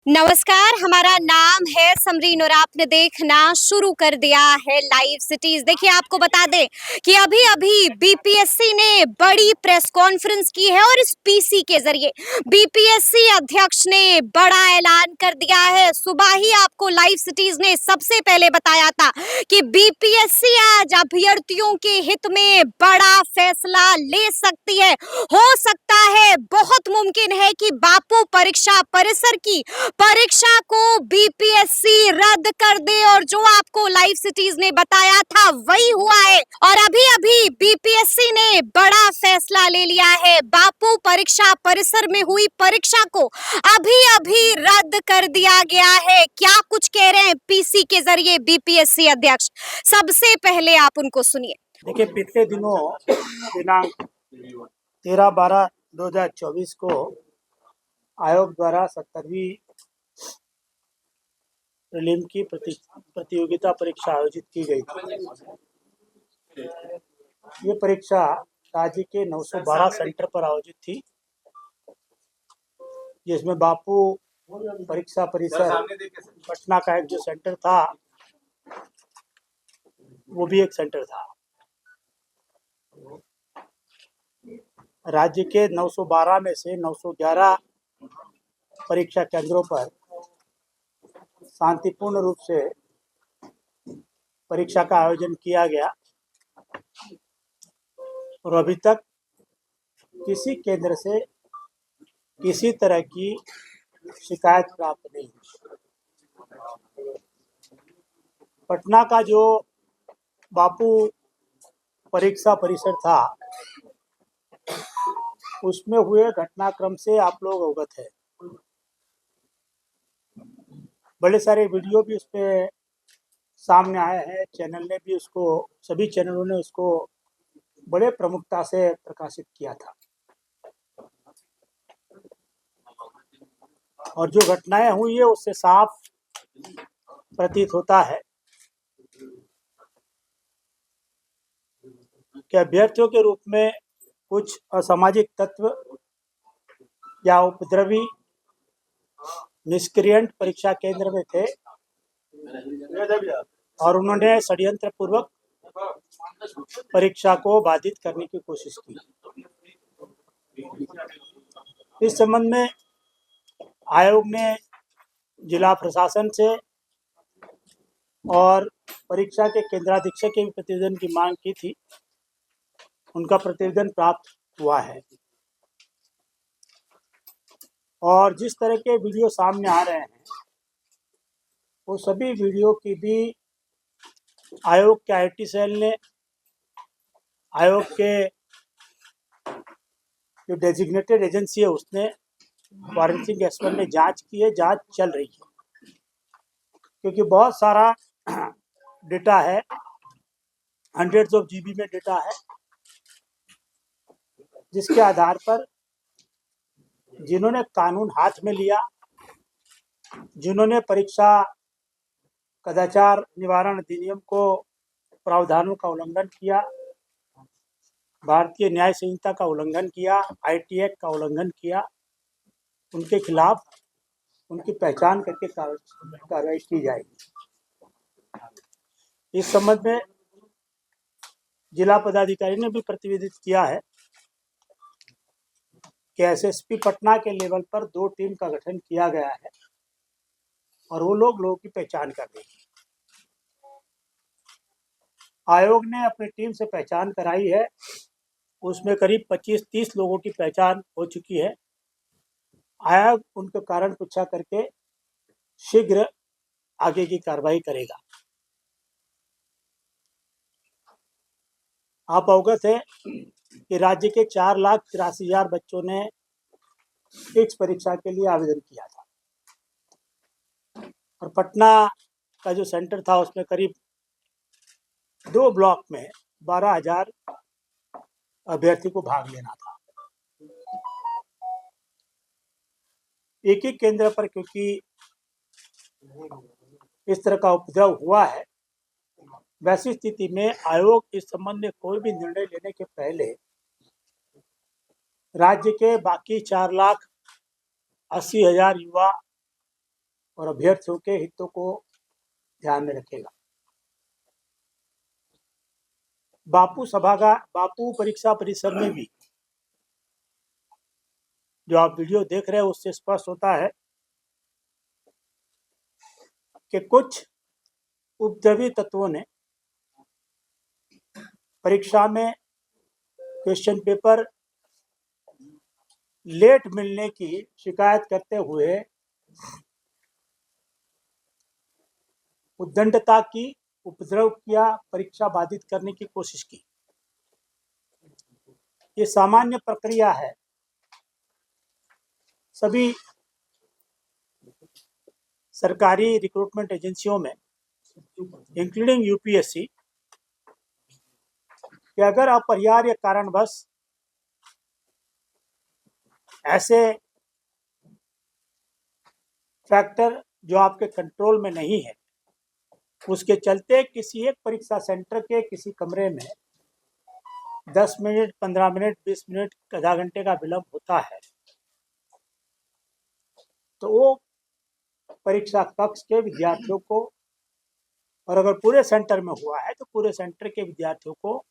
नमस्कार, हमारा नाम है समरीन और आपने देखना शुरू कर दिया है लाइव सिटीज। देखिए, आपको बता दें कि अभी अभी बीपीएससी ने बड़ी प्रेस कॉन्फ्रेंस की है और इस पीसी के जरिए बीपीएससी अध्यक्ष ने बड़ा ऐलान कर दिया है। सुबह ही आपको लाइव सिटीज ने सबसे पहले बताया था कि बीपीएससी आज अभ्यर्थियों के हित में बड़ा फैसला ले सकती है। हो सकता है, बहुत मुमकिन है कि बापू परीक्षा परिसर की परीक्षा को बीपीएससी रद्द कर दे और जो आपको लाइव सिटीज ने बताया था वही हुआ है। और अभी अभी बीपीएससी ने बड़ा फैसला ले लिया है। बापू परीक्षा परिसर में हुई परीक्षा को अभी अभी रद्द कर दिया गया है। क्या कुछ कह रहे हैं पीसी के जरिए बीपीएससी अध्यक्ष, सबसे पहले आप उनको सुनिए। देखिए, पिछले दिनों दिनांक 13/12/2024 को आयोग द्वारा 70वीं प्रीलिम की प्रतियोगिता परीक्षा आयोजित की गई थी। ये परीक्षा राज्य के 912 सेंटर पर आयोजित थी, जिसमें बापू परीक्षा परिसर पटना का एक जो सेंटर था वो भी एक सेंटर था। राज्य के 912 में से 911 परीक्षा केंद्रों पर शांतिपूर्ण रूप से परीक्षा का आयोजन किया गया और अभी तक किसी केंद्र से किसी तरह की शिकायत प्राप्त नहीं हुई। पटना का जो बापू परीक्षा परिसर था उसमें हुए घटनाक्रम से आप लोग अवगत है। बड़े सारे वीडियो भी उसपे सामने आए हैं। चैनल ने भी उसको, सभी चैनलों ने उसको बड़े प्रमुखता से प्रकाशित किया था। और जो घटनाएं हुई है उससे साफ प्रतीत होता है कि अभ्यर्थियों के रूप में कुछ असामाजिक तत्व या उपद्रवी निष्क्रियंट परीक्षा केंद्र में थे और उन्होंने षड्यंत्र पूर्वक परीक्षा को बाधित करने की कोशिश की। इस संबंध में आयोग ने जिला प्रशासन से और परीक्षा के केंद्राधीक्षक के प्रतिवेदन की मांग की थी। उनका प्रतिवेदन प्राप्त हुआ है और जिस तरह के वीडियो सामने आ रहे हैं वो सभी वीडियो की भी आयोग के आईटी सेल ने, आयोग के जो डेजिग्नेटेड एजेंसी है उसने, फॉरेंसिक एक्सपर्ट ने जांच की है, जांच चल रही है। क्योंकि बहुत सारा डेटा है, हंड्रेड्स ऑफ जीबी में डेटा है, जिसके आधार पर जिन्होंने कानून हाथ में लिया, जिन्होंने परीक्षा कदाचार निवारण अधिनियम को प्रावधानों का उल्लंघन किया, भारतीय न्याय संहिता का उल्लंघन किया, आईटी एक्ट का उल्लंघन किया, उनके खिलाफ उनकी पहचान करके कार्रवाई की जाएगी। इस संबंध में जिला पदाधिकारी ने भी प्रतिवेदित किया है कि एसएसपी पटना के लेवल पर 2 टीम का गठन किया गया है और वो लोगों की पहचान कर देंगे। आयोग ने अपनी टीम से पहचान कराई है, उसमें करीब 25-30 लोगों की पहचान हो चुकी है। आयोग उनके कारण पूछा करके शीघ्र आगे की कार्रवाई करेगा। आप अवगत है कि राज्य के 4,83,000 बच्चों ने इस परीक्षा के लिए आवेदन किया था और पटना का जो सेंटर था उसमें करीब 2 ब्लॉक में 12,000 अभ्यर्थी को भाग लेना था। एक ही केंद्र पर क्योंकि इस तरह का उपद्रव हुआ है, वैसी स्थिति में आयोग इस संबंध में कोई भी निर्णय लेने के पहले राज्य के बाकी 4,80,000 युवा और अभ्यर्थियों के हितों को ध्यान में रखेगा। बापू परीक्षा परिसर में भी जो आप वीडियो देख रहे हैं उससे स्पष्ट होता है कि कुछ उपद्रवी तत्वों ने परीक्षा में क्वेश्चन पेपर लेट मिलने की शिकायत करते हुए उद्दंडता की, उपद्रव किया, परीक्षा बाधित करने की कोशिश की। ये सामान्य प्रक्रिया है सभी सरकारी रिक्रूटमेंट एजेंसियों में, इंक्लूडिंग यूपीएससी, कि अगर अपरिहार्य कारणवश ऐसे फैक्टर जो आपके कंट्रोल में नहीं है उसके चलते किसी एक परीक्षा सेंटर के किसी कमरे में 10 मिनट, 15 मिनट, 20 मिनट, आधा घंटे का विलंब होता है, तो वो परीक्षा कक्ष के विद्यार्थियों को, और अगर पूरे सेंटर में हुआ है तो पूरे सेंटर के विद्यार्थियों को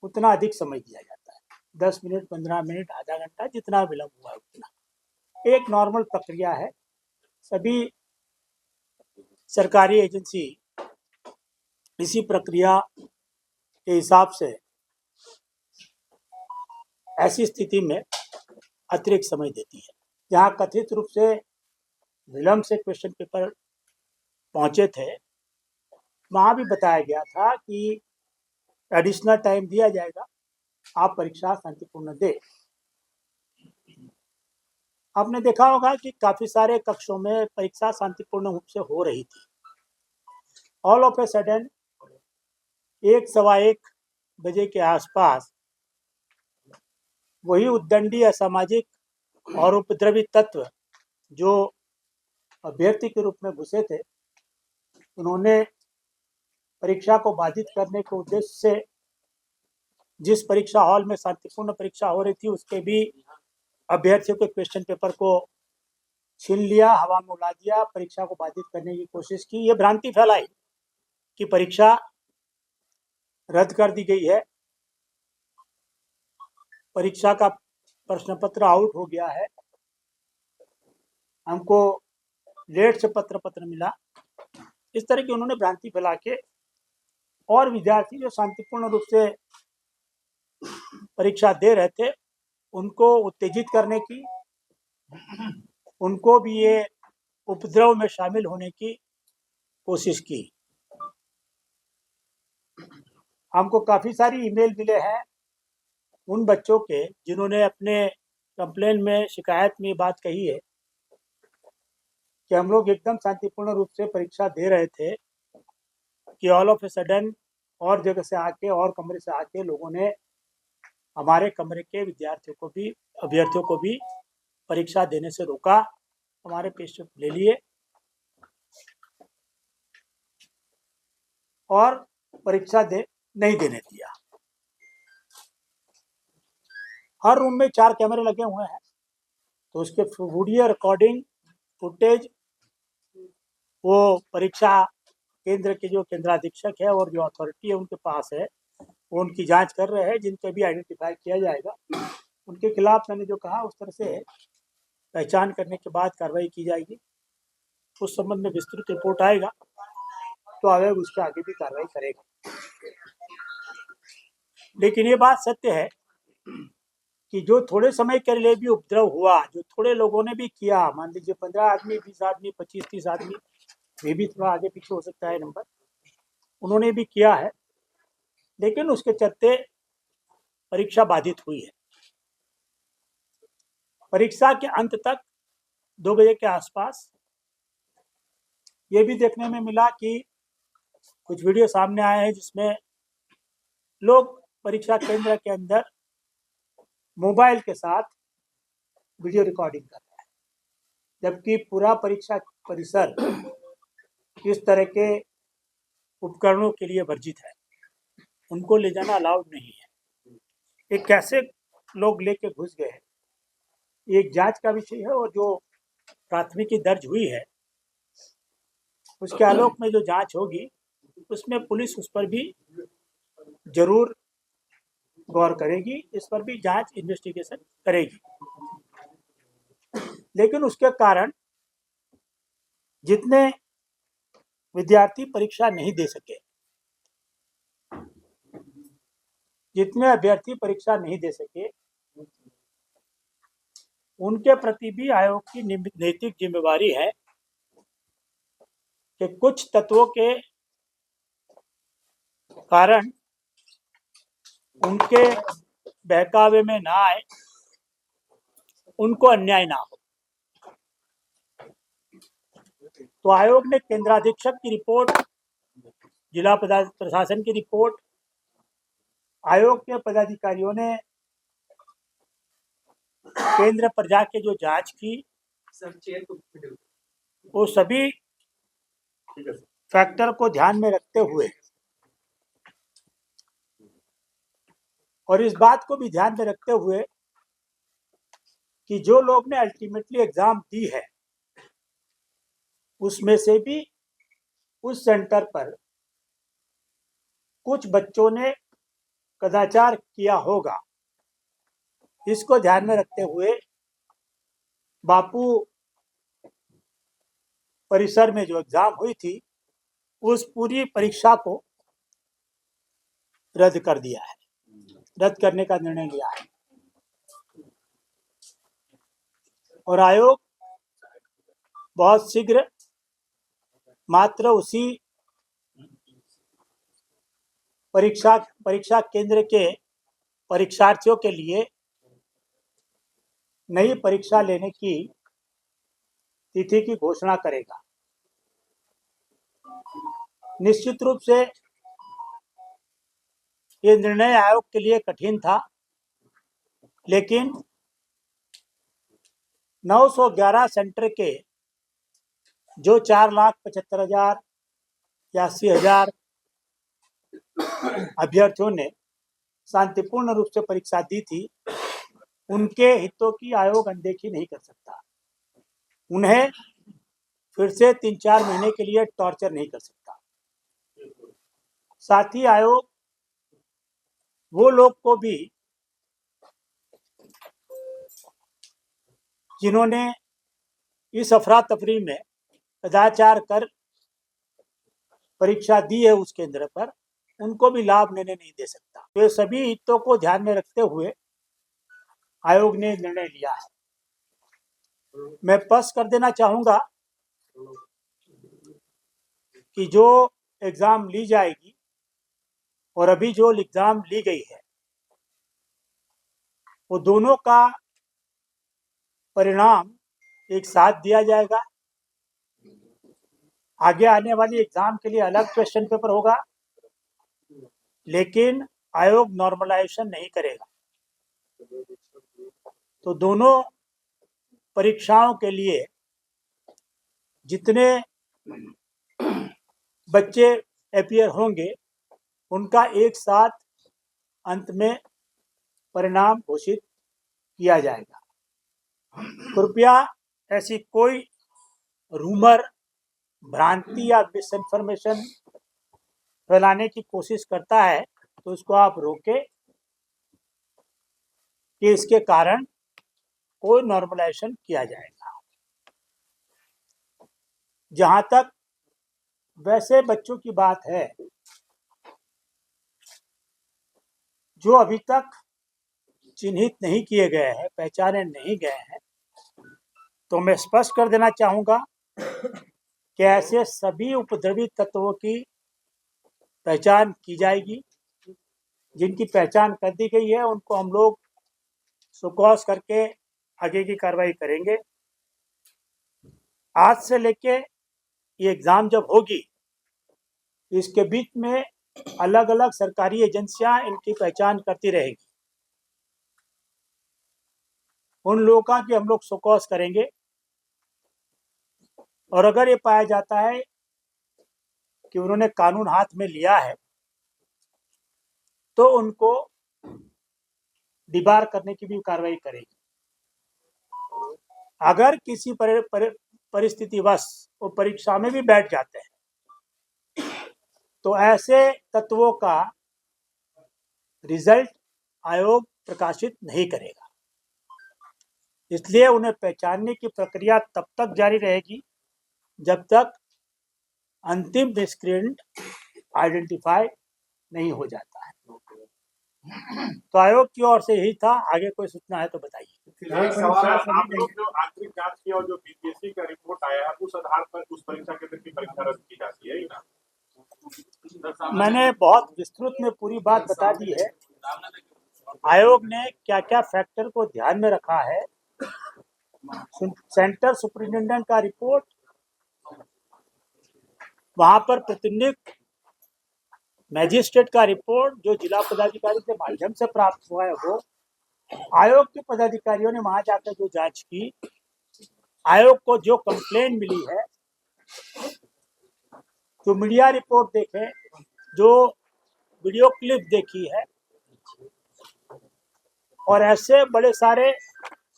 उतना अधिक समय दिया जाता है। 10 मिनट, 15 मिनट, आधा घंटा, जितना विलंब हुआ है उतना। एक नॉर्मल प्रक्रिया है। सभी सरकारी एजेंसी इसी प्रक्रिया के हिसाब से ऐसी स्थिति में अतिरिक्त समय देती है। जहाँ कथित रूप से विलंब से क्वेश्चन पेपर पहुंचे थे, वहाँ भी बताया गया था कि एडिशनल टाइम दिया जाएगा, आप परीक्षा शांतिपूर्ण दें। आपने देखा होगा कि काफ़ी सारे कक्षों में परीक्षा शांतिपूर्ण रूप से हो रही थी। ऑल ऑफ ए सडन 1-1:15 बजे के आसपास वही उद्दंडी, असामाजिक और उपद्रवी तत्व जो अभ्यर्थी के रूप में घुसे थे, उन्होंने परीक्षा को बाधित करने के उद्देश्य से जिस परीक्षा हॉल में शांतिपूर्ण परीक्षा हो रही थी उसके भी अभ्यर्थियों के क्वेश्चन पेपर को छीन लिया, हवा में उड़ा दिया, परीक्षा को बाधित करने की कोशिश की। ये भ्रांति फैलाई कि परीक्षा रद्द कर दी गई है, परीक्षा का प्रश्न पत्र आउट हो गया है, हमको लेट से पत्र मिला। इस तरह की उन्होंने भ्रांति फैला के और विद्यार्थी जो शांतिपूर्ण रूप से परीक्षा दे रहे थे उनको उत्तेजित करने की, उनको भी ये उपद्रव में शामिल होने की कोशिश की। हमको काफ़ी सारी ईमेल मिले हैं उन बच्चों के जिन्होंने अपने कंप्लेन में, शिकायत में बात कही है कि हम लोग एकदम शांतिपूर्ण रूप से परीक्षा दे रहे थे कि ऑल ऑफ ए सडन और जगह से आके और कमरे से आके लोगों ने हमारे कमरे के विद्यार्थियों को भी, अभ्यर्थियों को भी परीक्षा देने से रोका, हमारे पेपर ले लिए और परीक्षा नहीं देने दिया। हर रूम में 4 कैमरे लगे हुए हैं, तो उसके वीडियो रिकॉर्डिंग फुटेज वो परीक्षा केंद्र के जो केंद्राधीक्षक है और जो अथॉरिटी है उनके पास है, वो उनकी जांच कर रहे हैं। जिनको भी आइडेंटिफाई किया जाएगा उनके खिलाफ मैंने जो कहा उस तरह से पहचान करने के बाद कार्रवाई की जाएगी। उस संबंध में विस्तृत रिपोर्ट आएगा तो आयोग उसके आगे भी कार्रवाई करेगा। लेकिन ये बात सत्य है कि जो थोड़े समय के लिए भी उपद्रव हुआ, जो थोड़े लोगों ने भी किया, मान लीजिए 15 आदमी, 20 आदमी, 25-30 आदमी, ये भी थोड़ा आगे पीछे हो सकता है नंबर, उन्होंने भी किया है, लेकिन उसके चलते परीक्षा बाधित हुई है। परीक्षा के अंत तक 2 बजे के आसपास ये भी देखने में मिला कि कुछ वीडियो सामने आए हैं जिसमें लोग परीक्षा केंद्र के अंदर मोबाइल के साथ वीडियो रिकॉर्डिंग कर रहे हैं, जबकि पूरा परीक्षा परिसर इस तरह के उपकरणों के लिए वर्जित है, उनको ले जाना अलाउड नहीं है। ये कैसे लोग लेके घुस गए, एक जांच का विषय है और जो प्राथमिकी दर्ज हुई है उसके आलोक में जो जांच होगी उसमें पुलिस उस पर भी जरूर गौर करेगी, इस पर भी जांच इन्वेस्टिगेशन करेगी। लेकिन उसके कारण जितने विद्यार्थी परीक्षा नहीं दे सके, जितने अभ्यर्थी परीक्षा नहीं दे सके, उनके प्रति भी आयोग की नैतिक जिम्मेवारी है कि कुछ तत्वों के कारण उनके बहकावे में ना आए, उनको अन्याय ना हो। तो आयोग ने केंद्राधीक्षक की रिपोर्ट, जिला प्रशासन की रिपोर्ट, आयोग के पदाधिकारियों ने केंद्र पर जाके जो जांच की, वो सभी फैक्टर को ध्यान में रखते हुए और इस बात को भी ध्यान में रखते हुए कि जो लोग ने अल्टीमेटली एग्जाम दी है उसमें से भी उस सेंटर पर कुछ बच्चों ने कदाचार किया होगा, इसको ध्यान में रखते हुए बापू परिसर में जो एग्जाम हुई थी उस पूरी परीक्षा को रद्द कर दिया है, रद्द करने का निर्णय लिया है। और आयोग बहुत शीघ्र मात्र उसी परीक्षा केंद्र के परीक्षार्थियों के लिए नई परीक्षा लेने की तिथि की घोषणा करेगा। निश्चित रूप से ये निर्णय आयोग के लिए कठिन था, लेकिन 911 सेंटर के जो 4,75,000 या 80,000 अभ्यर्थियों ने शांतिपूर्ण रूप से परीक्षा दी थी, उनके हितों की आयोग अनदेखी नहीं कर सकता। उन्हें फिर से 3-4 महीने के लिए टॉर्चर नहीं कर सकता। साथ ही आयोग वो लोग को भी जिन्होंने इस अफरा तफरी में कदाचार कर परीक्षा दी है उस केंद्र पर, उनको भी लाभ लेने नहीं दे सकता। तो ये सभी हितों को ध्यान में रखते हुए आयोग ने निर्णय लिया है। मैं स्पष्ट कर देना चाहूंगा कि जो एग्जाम ली जाएगी और अभी जो एग्जाम ली गई है, वो दोनों का परिणाम एक साथ दिया जाएगा। आगे आने वाली एग्जाम के लिए अलग क्वेश्चन पेपर होगा, लेकिन आयोग नॉर्मलाइजेशन नहीं करेगा। तो दोनों परीक्षाओं के लिए जितने बच्चे अपीयर होंगे, उनका एक साथ अंत में परिणाम घोषित किया जाएगा। कृपया ऐसी कोई रूमर, भ्रांति या मिस इन्फॉर्मेशन फैलाने की कोशिश करता है तो उसको आप रोकें कि इसके कारण कोई नॉर्मलाइजेशन किया जाएगा। जहां तक वैसे बच्चों की बात है जो अभी तक चिन्हित नहीं किए गए हैं, पहचाने नहीं गए हैं, तो मैं स्पष्ट कर देना चाहूंगा कि ऐसे सभी उपद्रवी तत्वों की पहचान की जाएगी। जिनकी पहचान कर दी गई है उनको हम लोग सुकौस करके आगे की कार्रवाई करेंगे। आज से लेके ये एग्जाम जब होगी, इसके बीच में अलग अलग सरकारी एजेंसियां इनकी पहचान करती रहेगी। उन लोगों का भी हम लोग सुकौस करेंगे और अगर ये पाया जाता है कि उन्होंने कानून हाथ में लिया है तो उनको डिबार करने की भी कार्रवाई करेगी। अगर किसी परिस्थितिवश वो परीक्षा में भी बैठ जाते हैं तो ऐसे तत्वों का रिजल्ट आयोग प्रकाशित नहीं करेगा। इसलिए उन्हें पहचानने की प्रक्रिया तब तक जारी रहेगी जब तक अंतिम मिसक्रेडेंट आइडेंटिफाई नहीं हो जाता है। तो आयोग की ओर से यही था। आगे कोई सूचना है तो बताइए। एक सवाल है, आप लोग जो आंतरिक जांच की और जो बीपीएससी का रिपोर्ट आया है उस आधार पर उस परीक्षा केंद्र की परीक्षा रद्द की जाती है ना? मैंने बहुत विस्तृत में पूरी बात बता दी है। आयोग ने क्या क्या फैक्टर को ध्यान में रखा है। सेंटर सुपरिटेंडेंट का रिपोर्ट, वहां पर प्रतिनियुक्त मैजिस्ट्रेट का रिपोर्ट जो जिला पदाधिकारी के माध्यम से प्राप्त हुआ है, वो आयोग के पदाधिकारियों ने वहां जाकर जो जांच की, आयोग को जो कंप्लेन मिली है, जो मीडिया रिपोर्ट देखे, जो वीडियो क्लिप देखी है, और ऐसे बड़े सारे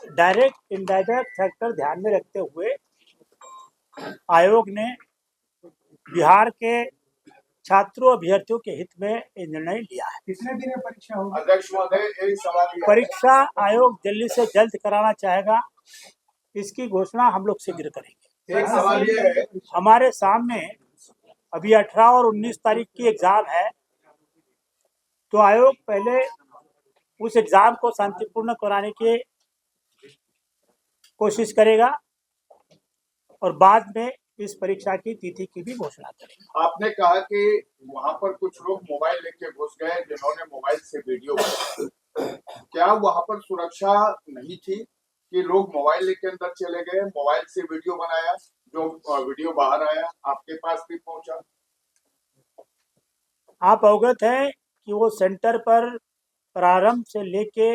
डायरेक्ट इनडायरेक्ट फैक्टर ध्यान में रखते हुए आयोग ने बिहार के छात्रों अभ्यर्थियों के हित में ये निर्णय लिया है। कितने दिन में परीक्षा होगी? अध्यक्ष महोदय, एक सवाल ये है। परीक्षा आयोग जल्दी से जल्द कराना चाहेगा, इसकी घोषणा हम लोग शीघ्र करेंगे। एक सवाल ये है, हमारे सामने अभी 18 और 19 तारीख की एग्जाम है, तो आयोग पहले उस एग्जाम को शांतिपूर्ण कराने की कोशिश करेगा और बाद में इस परीक्षा की तिथि की भी घोषणा करेगा। आपने कहा कि वहां पर कुछ लोग मोबाइल लेके घुस गए जिन्होंने मोबाइल से वीडियो बनाया। क्या वहां पर सुरक्षा नहीं थी कि लोग मोबाइल लेके अंदर चले गए, मोबाइल से वीडियो बनाया, जो वीडियो बाहर आया आपके पास भी पहुंचा? आप अवगत हैं कि वो सेंटर पर प्रारंभ से लेके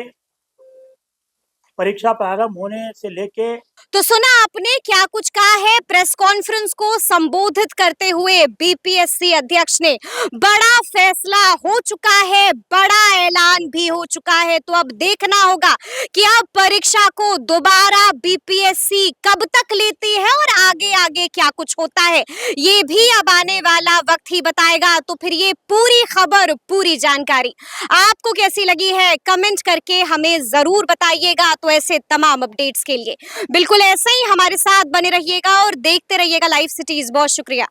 परीक्षा प्रारंभ होने से लेके तो सुना आपने क्या कुछ कहा है। प्रेस कॉन्फ्रेंस को संबोधित करते हुए बीपीएससी अध्यक्ष ने बड़ा फैसला हो चुका है, बड़ा ऐलान भी हो चुका है। तो अब देखना होगा कि अब परीक्षा को दोबारा बीपीएससी कब तक लेती है और आगे आगे क्या कुछ होता है, ये भी अब आने वाला वक्त ही बताएगा। तो फिर ये पूरी खबर, पूरी जानकारी आपको कैसी लगी है, कमेंट करके हमें जरूर बताइएगा। तो ऐसे तमाम अपडेट्स के लिए बिल्कुल ऐसे ही हमारे साथ बने रहिएगा और देखते रहिएगा लाइव सिटीज। बहुत शुक्रिया।